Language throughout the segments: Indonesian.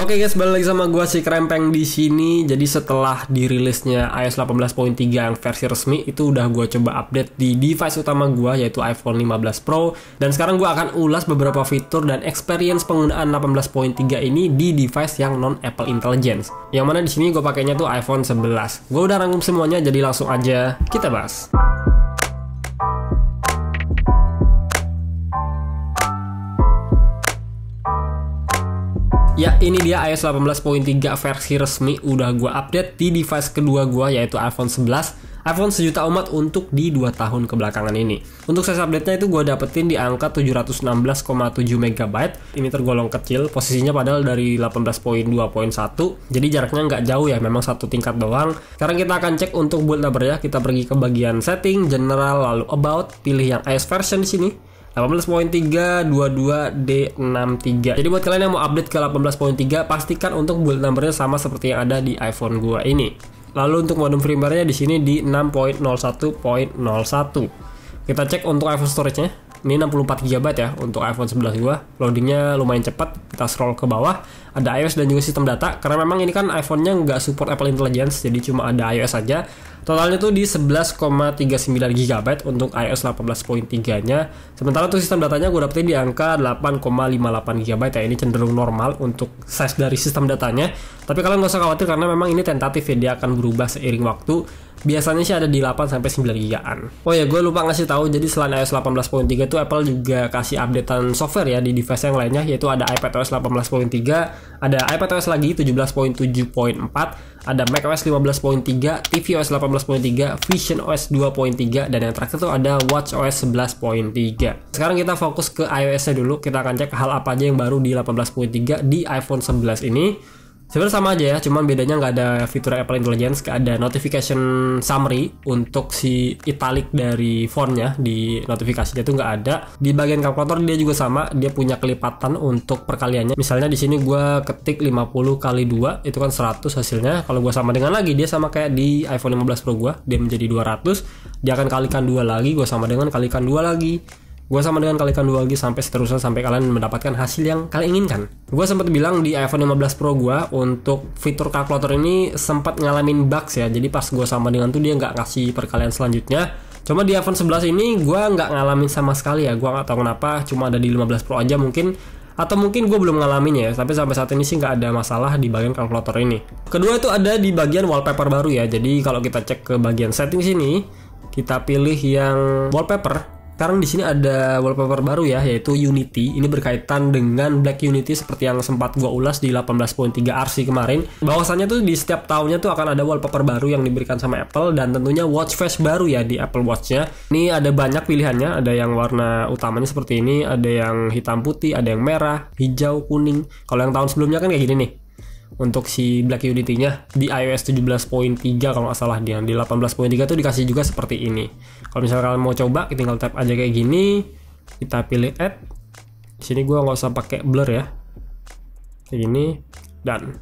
Oke guys, balik lagi sama gua si Krempeng di sini. Jadi setelah dirilisnya iOS 18.3 yang versi resmi, itu udah gua coba update di device utama gua yaitu iPhone 15 Pro. Dan sekarang gua akan ulas beberapa fitur dan experience penggunaan 18.3 ini di device yang non Apple Intelligence. Yang mana di sini gua pakainya tuh iPhone 11. Gua udah rangkum semuanya, jadi langsung aja kita bahas. Ya, ini dia iOS 18.3 versi resmi udah gua update di device kedua gua yaitu iPhone 11. iPhone sejuta umat untuk di 2 tahun kebelakangan ini. Untuk size update-nya itu gua dapetin di angka 716,7 MB. Ini tergolong kecil, posisinya padahal dari 18.2.1. Jadi jaraknya nggak jauh ya, memang satu tingkat doang. Sekarang kita akan cek untuk build number ya. Kita pergi ke bagian setting, general, lalu about, pilih yang iOS version di sini. 18.322D63. Jadi buat kalian yang mau update ke 18.3, pastikan untuk build numbernya sama seperti yang ada di iPhone gua ini. Lalu untuk modem firmware-nya di sini di 6.01.01. Kita cek untuk iPhone storage-nya. Ini 64 GB ya untuk iPhone 11 gua. Loadingnya lumayan cepat. Kita scroll ke bawah. Ada iOS dan juga sistem data. Karena memang ini kan iPhone-nya nggak support Apple Intelligence, jadi cuma ada iOS saja. Totalnya tuh di 11,39 GB untuk iOS 18.3-nya. Sementara untuk sistem datanya gue dapetin di angka 8,58 GB ya. Ini cenderung normal untuk size dari sistem datanya. Tapi kalian gak usah khawatir karena memang ini tentatif ya. Dia akan berubah seiring waktu. Biasanya sih ada di 8-9 GB-an. Oh ya, gue lupa ngasih tahu. Jadi selain iOS 18.3 itu Apple juga kasih updatean software ya di device yang lainnya, yaitu ada iPadOS 18.3, ada iPadOS lagi 17.7.4, ada macOS 15.3, tvOS 18.3, visionOS 2.3, dan yang terakhir tuh ada watchOS 11.3. Sekarang kita fokus ke iOS-nya dulu. Kita akan cek hal apa aja yang baru di 18.3 di iPhone 11 ini. Sebenarnya sama aja ya, cuman bedanya nggak ada fitur Apple Intelligence, nggak ada notification summary untuk si italic dari fontnya di notifikasinya itu nggak ada. Di bagian kalkulator dia juga sama, dia punya kelipatan untuk perkaliannya. Misalnya di sini gue ketik 50 kali 2, itu kan 100 hasilnya. Kalau gue sama dengan lagi, dia sama kayak di iPhone 15 Pro gue, dia menjadi 200. Dia akan kalikan 2 lagi, gue sama dengan kalikan 2 lagi. Gue sama dengan kalikan 2 lagi sampai seterusnya sampai kalian mendapatkan hasil yang kalian inginkan. Gue sempat bilang di iPhone 15 Pro gue untuk fitur kalkulator ini sempat ngalamin bugs ya. Jadi pas gue sama dengan tuh dia nggak ngasih perkalian selanjutnya. Cuma di iPhone 11 ini gue nggak ngalamin sama sekali ya. Gue nggak tahu kenapa, cuma ada di 15 Pro aja mungkin. Atau mungkin gue belum ngalamin ya. Tapi sampai saat ini sih nggak ada masalah di bagian kalkulator ini. Kedua itu ada di bagian wallpaper baru ya. Jadi kalau kita cek ke bagian setting sini, kita pilih yang wallpaper. Sekarang di sini ada wallpaper baru ya, yaitu Unity. Ini berkaitan dengan Black Unity seperti yang sempat gua ulas di 18.3 RC kemarin. Bahwasannya tuh di setiap tahunnya tuh akan ada wallpaper baru yang diberikan sama Apple, dan tentunya watch face baru ya di Apple Watch-nya. Ini ada banyak pilihannya, ada yang warna utamanya seperti ini, ada yang hitam putih, ada yang merah, hijau, kuning. Kalau yang tahun sebelumnya kan kayak gini nih. Untuk si Black Unity-nya di iOS 17.3 kalau nggak salah, dia di 18.3 tuh dikasih juga seperti ini. Kalau misalnya kalian mau coba, tinggal tap aja kayak gini, kita pilih add. Di sini gue nggak usah pakai blur ya, kayak gini, dan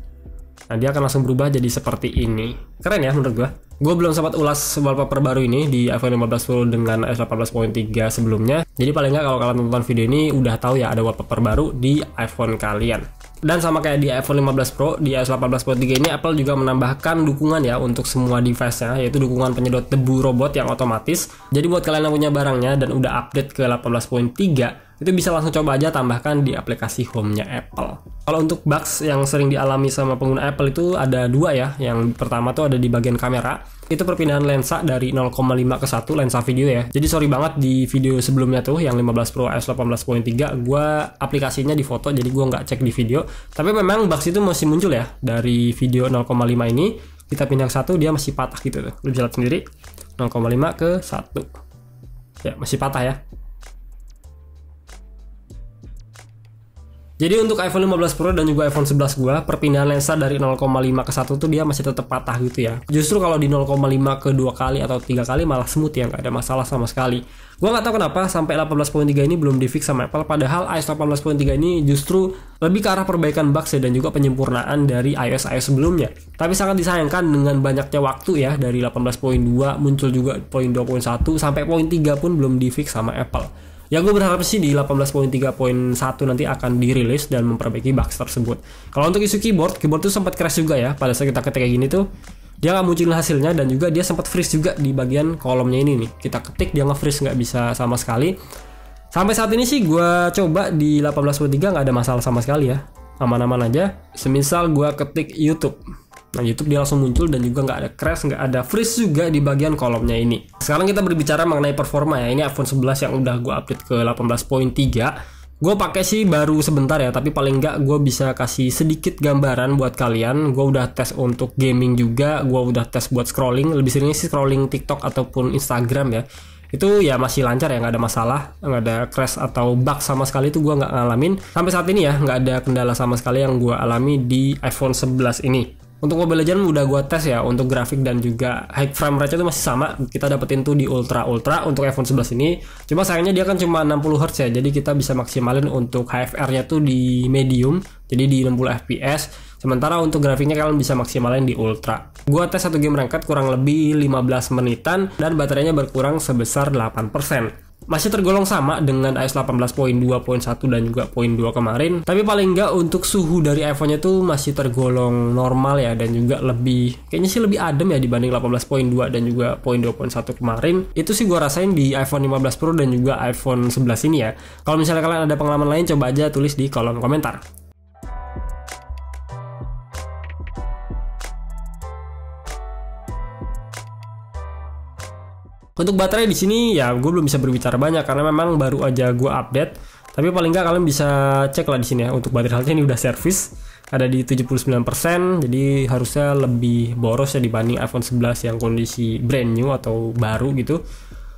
nah dia akan langsung berubah jadi seperti ini. Keren ya menurut gue. Gue belum sempat ulas wallpaper baru ini di iPhone 15 Pro dengan iOS 18.3 sebelumnya. Jadi paling nggak kalau kalian nonton video ini udah tahu ya ada wallpaper baru di iPhone kalian. Dan sama kayak di iPhone 15 Pro, di iOS 18.3 ini Apple juga menambahkan dukungan ya untuk semua device-nya, yaitu dukungan penyedot debu robot yang otomatis. Jadi buat kalian yang punya barangnya dan udah update ke 18.3, itu bisa langsung coba aja tambahkan di aplikasi Home-nya Apple. Kalau untuk bugs yang sering dialami sama pengguna Apple itu ada dua ya. Yang pertama tuh ada di bagian kamera. Itu perpindahan lensa dari 0,5 ke 1 lensa video ya. Jadi sorry banget di video sebelumnya tuh yang 15 Pro iOS 18.3 gue aplikasinya di foto, jadi gue nggak cek di video. Tapi memang bugs itu masih muncul ya. Dari video 0,5 ini kita pindah ke 1, dia masih patah gitu tuh. Lu bisa lihat sendiri 0,5 ke 1. Ya masih patah ya. Jadi untuk iPhone 15 Pro dan juga iPhone 11 gua, perpindahan lensa dari 0,5 ke 1 tuh dia masih tetap patah gitu ya. Justru kalau di 0,5 ke 2 kali atau 3 kali malah smooth ya, nggak ada masalah sama sekali. Gua nggak tahu kenapa sampai 18.3 ini belum di fix sama Apple, padahal iOS 18.3 ini justru lebih ke arah perbaikan bugs ya, dan juga penyempurnaan dari iOS sebelumnya. Tapi sangat disayangkan dengan banyaknya waktu ya, dari 18.2 muncul juga poin 2.1 sampai poin 3 pun belum di fix sama Apple. Ya gue berharap sih di 18.3.1 nanti akan dirilis dan memperbaiki bugs tersebut. Kalau untuk isu keyboard tuh sempat crash juga ya pada saat kita ketik kayak gini tuh. Dia nggak munculin hasilnya dan juga dia sempat freeze juga di bagian kolomnya ini nih. Kita ketik dia nge-freeze, nggak bisa sama sekali. Sampai saat ini sih gue coba di 18.3 nggak ada masalah sama sekali ya. Aman-aman aja. Semisal gue ketik YouTube. Nah YouTube dia langsung muncul dan juga nggak ada crash, nggak ada freeze juga di bagian kolomnya ini. Sekarang kita berbicara mengenai performa ya. Ini iPhone 11 yang udah gue update ke 18.3. Gue pakai sih baru sebentar ya, tapi paling nggak gue bisa kasih sedikit gambaran buat kalian. Gue udah tes untuk gaming juga, gue udah tes buat scrolling. Lebih seringnya sih scrolling TikTok ataupun Instagram ya. Itu ya masih lancar ya, nggak ada masalah, nggak ada crash atau bug sama sekali, itu gue nggak ngalamin. Sampai saat ini ya nggak ada kendala sama sekali yang gue alami di iPhone 11 ini. Untuk Mobile Legends udah gue tes ya, untuk grafik dan juga high frame rate itu masih sama. Kita dapetin tuh di ultra untuk iPhone 11 ini. Cuma sayangnya dia kan cuma 60 Hz ya, jadi kita bisa maksimalin untuk HFR-nya tuh di medium, jadi di 60 fps. Sementara untuk grafiknya kalian bisa maksimalin di ultra. Gua tes satu game ranked kurang lebih 15 menitan dan baterainya berkurang sebesar 8%. Masih tergolong sama dengan iOS 18.2.1 dan juga .2 kemarin. Tapi paling enggak untuk suhu dari iPhone-nya tuh masih tergolong normal ya, dan juga kayaknya sih lebih adem ya dibanding 18.2 dan juga .2.1 kemarin. Itu sih gua rasain di iPhone 15 Pro dan juga iPhone 11 ini ya. Kalau misalnya kalian ada pengalaman lain, coba aja tulis di kolom komentar. Untuk baterai di sini ya gue belum bisa berbicara banyak karena memang baru aja gue update. Tapi paling nggak kalian bisa cek lah di sini ya. Untuk baterai health-nya ini udah servis, ada di 79%, jadi harusnya lebih boros ya dibanding iPhone 11 yang kondisi brand new atau baru gitu.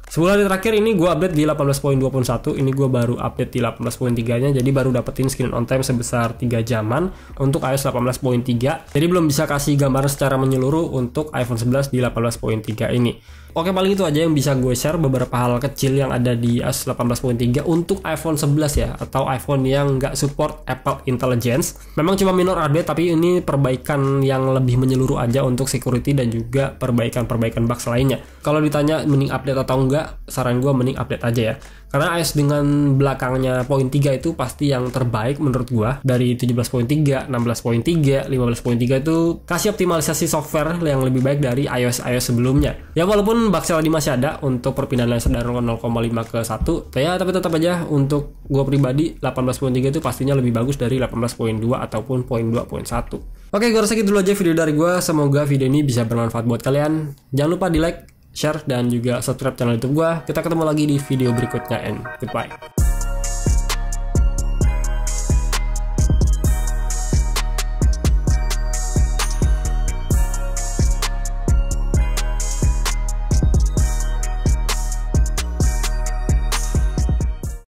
Sebulan terakhir ini gue update di 18.2.1, ini gue baru update di 18.3 nya, jadi baru dapetin screen on time sebesar 3 jaman untuk iOS 18.3. Jadi belum bisa kasih gambaran secara menyeluruh untuk iPhone 11 di 18.3 ini. Oke, paling itu aja yang bisa gue share, beberapa hal kecil yang ada di iOS 18.3 untuk iPhone 11 ya, atau iPhone yang nggak support Apple Intelligence. Memang cuma minor update, tapi ini perbaikan yang lebih menyeluruh aja untuk security dan juga perbaikan bugs lainnya. Kalau ditanya mending update atau enggak, saran gue mending update aja ya. Karena iOS dengan belakangnya poin 3 itu pasti yang terbaik menurut gua. Dari 17.3, 16.3, 15.3 itu kasih optimalisasi software yang lebih baik dari iOS sebelumnya. Ya walaupun bug tadi masih ada untuk perpindahan laser dari 0,5 ke 1, ya tapi tetap aja untuk gua pribadi 18.3 itu pastinya lebih bagus dari 18.2 ataupun poin 2.1. Oke, gua rasa gitu dulu aja video dari gua. Semoga video ini bisa bermanfaat buat kalian. Jangan lupa di like, share, dan juga subscribe channel YouTube gua. Kita ketemu lagi di video berikutnya, and goodbye.